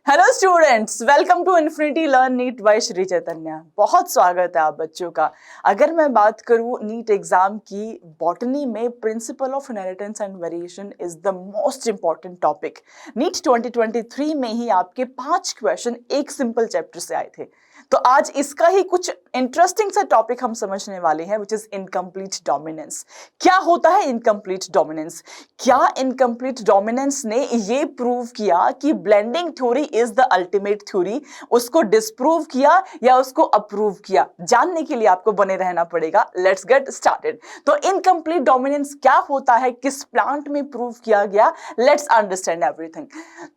Hello students, welcome to infinity learn NEET by Sri Chaitanya. बहुत स्वागत है आप बच्चों का। अगर मैं बात करूं नीट एग्जाम की, बॉटनी में principle of inheritance and variation is the most important topic. NEET 2023 में ही आपके 5 क्वेश्चन एक सिंपल चैप्टर से आए थे, तो आज इसका ही कुछ इंटरेस्टिंग सा टॉपिक हम समझने वाले हैं, विच इज इनकम्प्लीट डोमिनेंस। क्या होता है इनकम्प्लीट डोमिनेंस? क्या इनकम्प्लीट डोमिनेंस ने ये प्रूव किया कि blending theory is the ultimate theory? उसको डिस्प्रूव किया या उसको अप्रूव किया? जानने के लिए आपको बने रहना पड़ेगा। Let's get started. तो इनकम्प्लीट डोमिनेंस क्या होता है, किस प्लांट में प्रूव किया गया, लेट्स अंडरस्टैंड एवरीथिंग।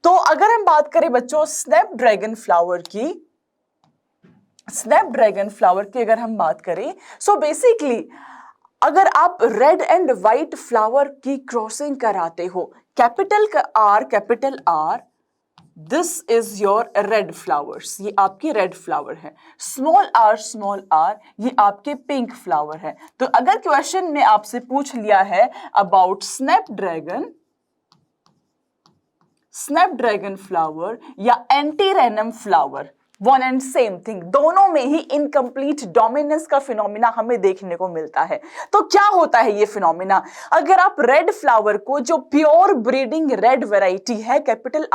तो अगर हम बात करें बच्चों स्नैपड्रैगन फ्लावर की, अगर हम बात करें, सो बेसिकली अगर आप रेड एंड व्हाइट फ्लावर की क्रॉसिंग कराते हो, capital R, this is your red flowers, ये आपकी रेड फ्लावर है। स्मॉल आर, ये आपके पिंक फ्लावर है। तो अगर क्वेश्चन में आपसे पूछ लिया है अबाउट स्नैपड्रैगन फ्लावर या antirrhinum flower, one and same thing, दोनों में ही इनकम्प्लीट डोमिनेंस का फिनोमिना हमें देखने को मिलता है। तो क्या होता है ये फिनोमिना? अगर आप रेड फ्लावर को, जो प्योर ब्रीडिंग रेड वैरायटी है, कैपिटल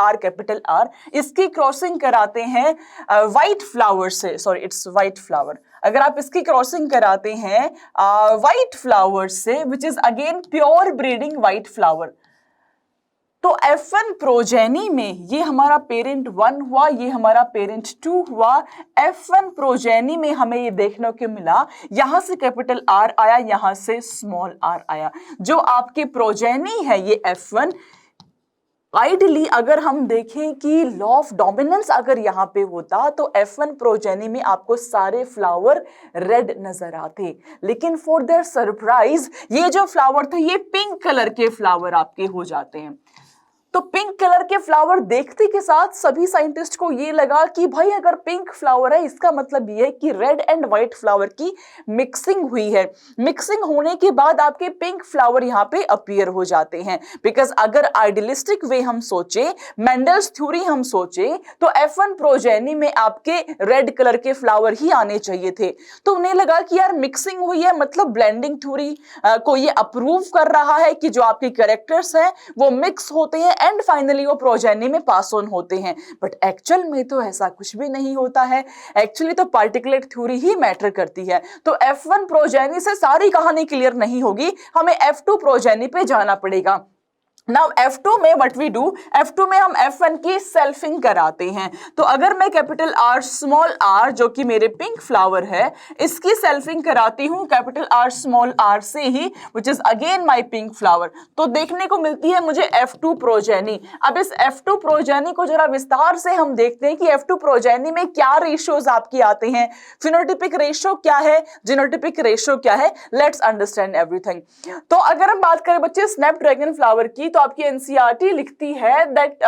आर, इसकी क्रॉसिंग कराते हैं व्हाइट फ्लावर से, सॉरी इट्स व्हाइट फ्लावर, अगर आप इसकी क्रॉसिंग कराते हैं व्हाइट फ्लावर से, विच is again pure breeding white flower, तो F1 प्रोजेनी में ये हमारा पेरेंट 1 हुआ, ये हमारा पेरेंट 2 हुआ। F1 प्रोजेनी में हमें ये देखने को मिला, यहां से कैपिटल R आया, यहां से स्मॉल r आया। जो आपके प्रोजेनी है ये F1, आइडली अगर हम देखें कि लॉ ऑफ डोमिनेंस अगर यहां पे होता तो F1 प्रोजेनी में आपको सारे फ्लावर रेड नजर आते, लेकिन फॉर देयर सरप्राइज ये जो फ्लावर थे ये पिंक कलर के फ्लावर आपके हो जाते हैं। तो पिंक कलर के फ्लावर देखते के साथ सभी साइंटिस्ट को ये लगा कि भाई अगर पिंक फ्लावर है, इसका मतलब ये है कि रेड एंड व्हाइट फ्लावर की मिक्सिंग हुई है। मिक्सिंग होने के बाद आपके पिंक फ्लावर यहाँ पे अपीयर हो जाते हैं। बिकॉज अगर आइडियलिस्टिक वे हम सोचे, मेंडल्स थ्योरी हम सोचे, तो F1 प्रोजेनी में आपके रेड कलर के फ्लावर ही आने चाहिए थे। तो उन्हें लगा कि यार मिक्सिंग हुई है, मतलब ब्लेंडिंग थ्योरी को ये अप्रूव कर रहा है कि जो आपके कैरेक्टर्स हैं वो मिक्स होते हैं एंड फाइनली वो प्रोजेनी में पास ऑन होते हैं। बट एक्चुअल में तो ऐसा कुछ भी नहीं होता है। एक्चुअली तो पार्टिकुलेट थ्योरी ही मैटर करती है। तो F1 प्रोजेनी से सारी कहानी क्लियर नहीं होगी, हमें F2 प्रोजेनी पे जाना पड़ेगा। नाउ F2 में व्हाट वी डू, F2 में हम F1 की सेल्फिंग कराते हैं। तो अगर मैं कैपिटल R स्मॉल r, जो कि मेरे पिंक फ्लावर है, इसकी सेल्फिंग कराती हूं कैपिटल R स्मॉल r से ही, which is again my pink flower, तो देखने को मिलती है मुझे F2 प्रोजेनी। अब इस F2 प्रोजेनी को जरा विस्तार से हम देखते हैं कि F2 प्रोजेनी में क्या रेशियोज आपकी आते हैं, फिनोटिपिक रेशियो क्या है, जीनोटिपिक रेशियो क्या है। Let's understand everything. तो अगर हम बात करें बच्चे स्नैपड्रैगन फ्लावर की, तो आपकी एनसीईआरटी लिखती है that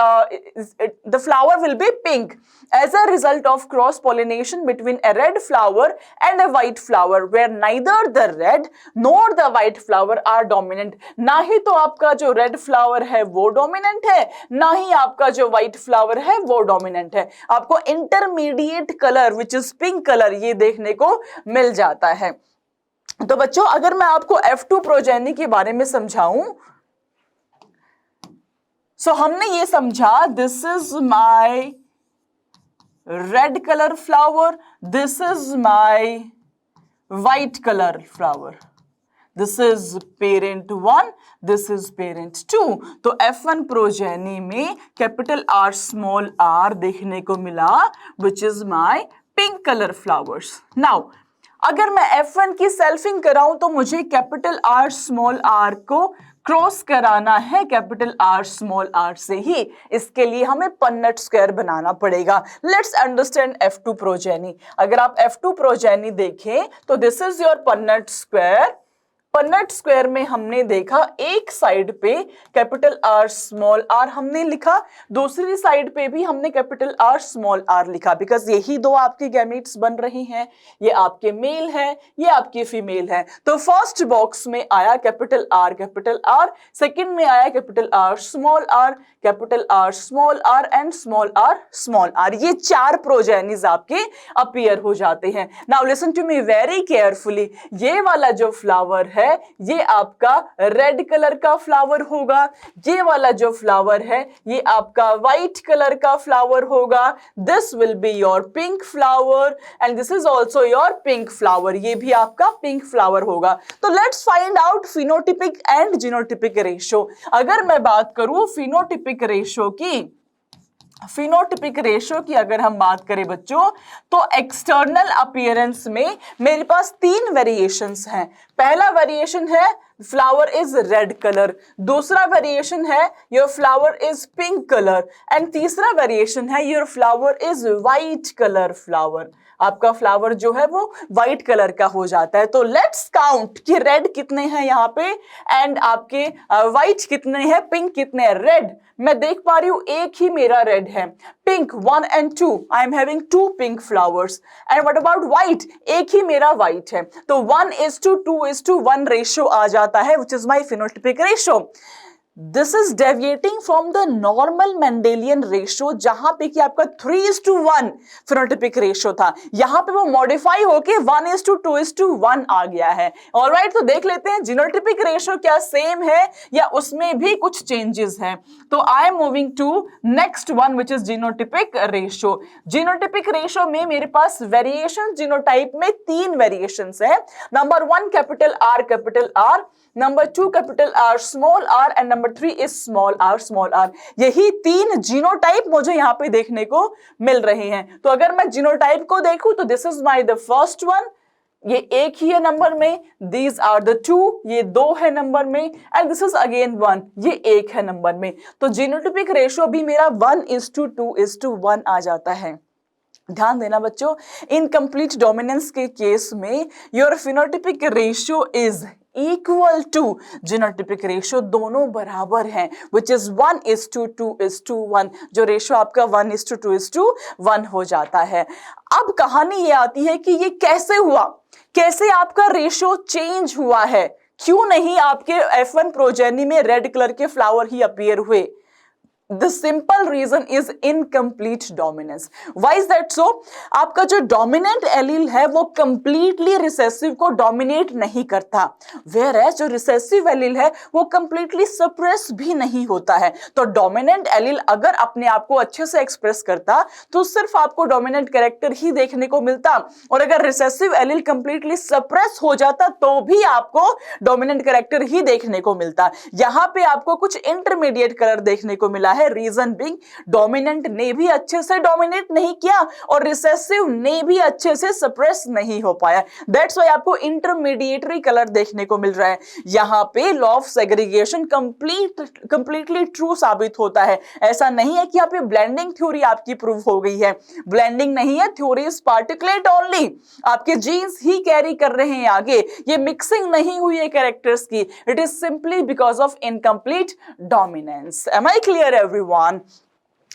the flower will be pink as a result of cross pollination between a red flower and a white flower where neither the red nor the white flower are dominant. ना ही तो आपका जो red flower है वो dominant है, ना ही आपका जो व्हाइट फ्लावर है वो डोमिनेंट है। आपको intermediate colour which is pink colour ये देखने को मिल जाता है। तो बच्चों अगर मैं आपको F2 प्रोजेनी के बारे में समझाऊं, सो हमने ये समझा this is my red colour flower, this is my white colour flower, this is parent 1, this is parent 2। तो F1 प्रोजेनी में कैपिटल R स्मॉल r देखने को मिला, which is my pink colour flowers. Now अगर मैं F1 की selfing कराऊं तो मुझे कैपिटल R स्मॉल r को क्रॉस कराना है कैपिटल R स्मॉल r से ही। इसके लिए हमें पन्नट स्क्वायर बनाना पड़ेगा। Let's understand F2 progeny. अगर आप F2 प्रोजेनी देखें तो this is your Punnett square, Punnett square में हमने देखा एक साइड पे कैपिटल आर स्मॉल आर हमने लिखा, दूसरी साइड पे भी हमने कैपिटल आर स्मॉल आर लिखा, बिकॉज यही दो आपके गैमेट्स बन रही हैं, ये आपके मेल है, ये आपकी फीमेल है। तो फर्स्ट बॉक्स में आया कैपिटल आर, सेकंड में आया capital R small R, capital R small R and small R, ये चार प्रोजेनिस आपके अपीयर हो जाते हैं। Now listen to me very carefully, ये वाला जो फ्लावर है ये आपका रेड कलर का फ्लावर होगा, ये वाला जो फ्लावर है ये आपका व्हाइट कलर का फ्लावर होगा, this will be your pink flower and this is also your pink flower, ये भी आपका पिंक फ्लावर होगा। तो let's find out phenotypic and genotypic ratio. अगर मैं बात करूं फिनोटिपिक रेशो की अगर हम बात करें बच्चों, तो एक्सटर्नल अपीयरेंस में मेरे पास तीन वेरिएशंस हैं। पहला वेरिएशन है फ्लावर इज रेड कलर, दूसरा वेरिएशन है your flower is pink colour and तीसरा वेरिएशन है your flower is white colour flower. आपका फ्लावर जो है वो व्हाइट कलर का हो जाता है। तो लेट्स काउंट कि रेड कितने हैं यहाँ पे एंड आपके व्हाइट कितने हैं, पिंक कितने हैं। रेड मैं देख पा रही हूं एक ही मेरा रेड है, pink 1 and 2, I am having 2 pink flowers and what about white, एक ही मेरा व्हाइट है। तो 1:2:1 रेशियो आ जाता है, which is my phenotypic ratio. This is deviating from the normal Mendelian ratio, जहां पे कि आपका 3:1 फिनोटिपिक रेशियो था, यहां पे वो मॉडिफाई होके 1:2:1 आ गया है। ऑलराइट, तो देख लेते हैं जीनोटिपिक रेशियो क्या सेम है या उसमें भी कुछ चेंजेस हैं। तो I am moving to next one which is genotypic ratio. Genotypic ratio में मेरे पास वेरिएशन जीनोटाइप में 3 वेरिएशंस है। Number 1 capital R, number 2 capital R small R and number 3 is small R. यही 3 जीनोटाइप मुझे यहाँ पे देखने को मिल रहे हैं। तो अगर मैं जीनोटाइप को देखूं तो this is my the first one, ये एक ही है नंबर में, दीज आर द 2, ये 2 है नंबर में एंड दिस इज अगेन 1, ये 1 है नंबर में। तो जीनोटिपिक रेशियो भी मेरा 1:2:1 आ जाता है। ध्यान देना बच्चों, इनकम्प्लीट डोमिनेंस के केस में your phenotypic ratio is equal to genotypic ratio, दोनों बराबर हैं, विच इज 1:2:1, जो रेशियो आपका 1:2:1 हो जाता है। अब कहानी ये आती है कि ये कैसे हुआ, कैसे आपका रेशियो चेंज हुआ है, क्यों नहीं आपके F1 प्रोजेनी में रेड कलर के फ्लावर ही अपीयर हुए। The simple reason is incomplete dominance. Why is that so? आपका जो डोमिनेंट एलील है वो कंप्लीटली रिसेसिव को डोमिनेट नहीं करता, whereas जो रिसेसिव एलील है वो कंप्लीटली सप्रेस भी नहीं होता है। तो डोमिनेंट एलील अगर अपने आप को अच्छे से एक्सप्रेस करता तो सिर्फ आपको डोमिनेंट कैरेक्टर ही देखने को मिलता, और अगर रिसेसिव एलील कंप्लीटली सप्रेस हो जाता तो भी आपको डोमिनेंट कैरेक्टर ही देखने को मिलता। यहाँ पे आपको कुछ इंटरमीडिएट कलर देखने को मिला है। रीजन बिंग, डोमिनेंट ने भी अच्छे से डोमिनेट नहीं किया और रिसेसिव ने भी अच्छे से सप्रेस नहीं हो पाया। दैट्स व्हाई आपको इंटरमीडिएटरी कलर देखने को मिल रहा है। यहां पे law of segregation completely true साबित होता है। ऐसा नहीं है कि यहाँ पे ब्लेंडिंग थ्योरी आपकी प्रूव हो गई है, ब्लेंडिंग नहीं है, थ्योरी इज पार्टिकुलेट ओनली, आपके जीन्स ही कैरी कर रहे हैं आगे, ये मिक्सिंग नहीं हुई है कैरेक्टर्स की, it is simply because of incomplete dominance. Am I clear everyone?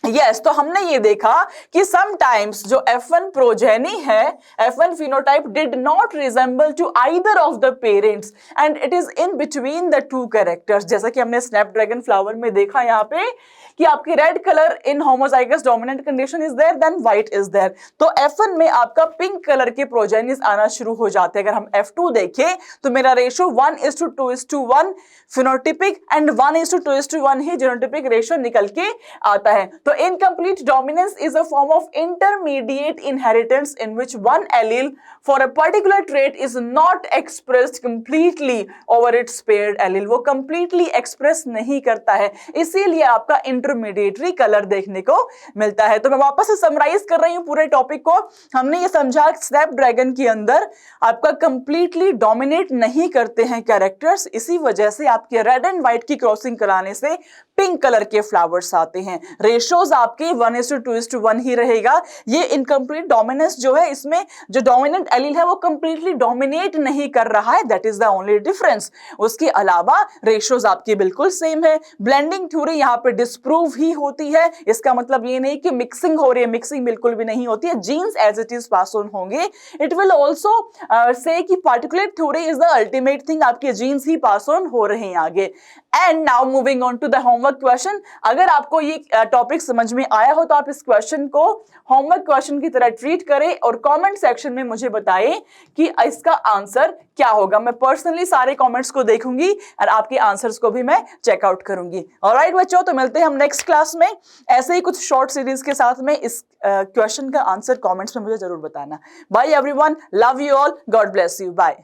Yes, तो हमने ये देखा कि sometimes जो F1 प्रोजेनी है, F1 phenotype did not resemble to either of the parents and it is in between the two characters। जैसा कि हमने स्नैपड्रैगन फ्लावर में देखा यहाँ पे कि आपकी red colour in homozygous dominant condition is there, then white is there. तो F1 में आपका पिंक कलर के प्रोजेनिस आना शुरू हो जाते हैं। अगर हम F2 देखें तो मेरा ratio 1:2:1 phenotypic and 1:2:1 he genotypic ratio निकल के आता है। तो incomplete dominance is a form of intermediate inheritance in which one allele for a particular trait is not expressed completely over its paired allele। वो completely express नहीं करता है, इसीलिए आपका intermediary color देखने को मिलता है। तो मैं वापस से समराइज कर रही हूँ पूरे टॉपिक को। हमने ये समझा स्नैपड्रैगन के अंदर आपका completely dominate नहीं करते हैं कैरेक्टर्स, इसी वजह से आपके रेड एंड व्हाइट की क्रॉसिंग कराने से पिंक कलर के फ्लावर्स आते हैं। रेशोज आपके 1:2:1 ही रहेगा। ये इनकम्प्लीट डोमिनेंस जो है, इसमें जो डोमिनेंट एलील है वो कंप्लीटली डोमिनेट नहीं कर रहा है, that is the only difference. उसके अलावा रेशोज आपकी बिल्कुल सेम है। ब्लेंडिंग थ्योरी यहाँ पे डिस्प्रूव ही होती है। इसका मतलब ये नहीं कि मिक्सिंग हो रही है, मिक्सिंग बिल्कुल भी नहीं होती है। Genes as it is pass on होंगे। It will also say that particulate theory is the ultimate thing, आपके जीन्स ही पास ऑन हो रहे हैं आगे। And now moving on to the homework question. अगर आपको ये टॉपिक समझ में आया हो तो आप इस क्वेश्चन को होमवर्क क्वेश्चन की तरह ट्रीट करें और कमेंट सेक्शन में मुझे बताएं कि इसका आंसर क्या होगा। मैं पर्सनली सारे कमेंट्स को देखूंगी और आपके आंसर्स को भी मैं चेकआउट करूंगी। ऑलराइट बच्चों, तो मिलते हैं हम नेक्स्ट क्लास में ऐसे ही कुछ शॉर्ट सीरीज के साथ में। इस क्वेश्चन का आंसर कमेंट्स में मुझे जरूर बताना। Bye everyone, love you all, God bless you, bye.